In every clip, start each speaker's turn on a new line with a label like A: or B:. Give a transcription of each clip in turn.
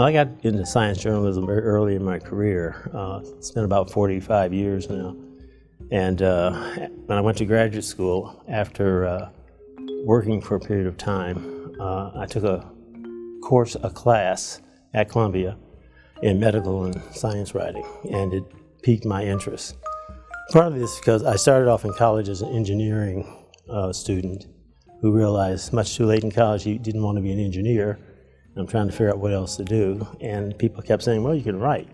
A: Well, I got into science journalism very early in my career. It's been about 45 years now. And when I went to graduate school, after working for a period of time, I took a class at Columbia in medical and science writing, and it piqued my interest. Partly this because I started off in college as an engineering student who realized much too late in college he didn't want to be an engineer. I'm trying to figure out what else to do, and people kept saying, well, you can write.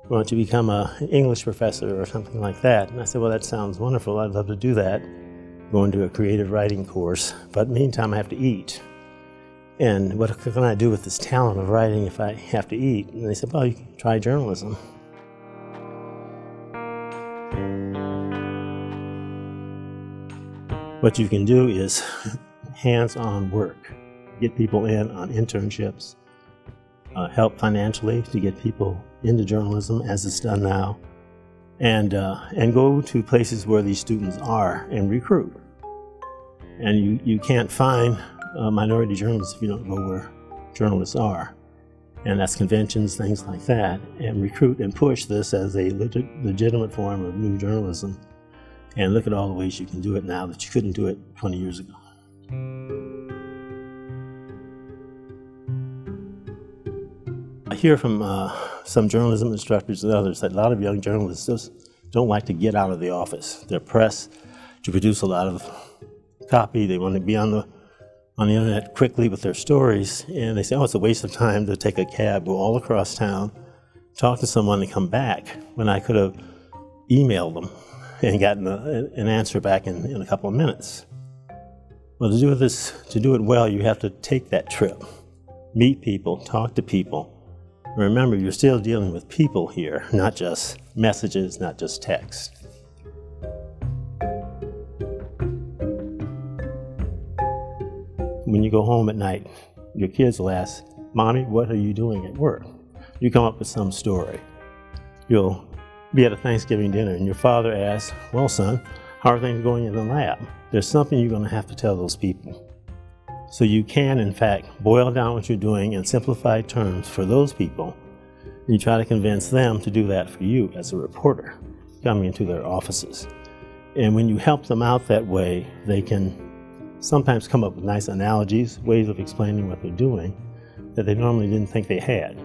A: Why don't you become an English professor or something like that? And I said, well, that sounds wonderful. I'd love to do that. Go into a creative writing course, but meantime I have to eat. And what can I do with this talent of writing if I have to eat? And they said, well, you can try journalism. What you can do is hands-on work. Get people in on internships, help financially to get people into journalism as it's done now, and go to places where these students are and recruit. And you can't find minority journalists if you don't go where journalists are. And that's conventions, things like that, and recruit and push this as a legitimate form of new journalism. And look at all the ways you can do it now that you couldn't do it 20 years ago. I hear from some journalism instructors and others that a lot of young journalists just don't like to get out of the office. They're pressed to produce a lot of copy. They want to be on the internet quickly with their stories, and they say, oh, it's a waste of time to take a cab, go all across town, talk to someone and come back, when I could have emailed them and gotten an answer back in a couple of minutes. Well, to do it well, you have to take that trip, meet people, talk to people. Remember, you're still dealing with people here, not just messages, not just text. When you go home at night, your kids will ask, Mommy, what are you doing at work? You come up with some story. You'll be at a Thanksgiving dinner and your father asks, well, son, how are things going in the lab? There's something you're going to have to tell those people. So you can, in fact, boil down what you're doing in simplified terms for those people. You try to convince them to do that for you as a reporter coming into their offices. And when you help them out that way, they can sometimes come up with nice analogies, ways of explaining what they're doing that they normally didn't think they had.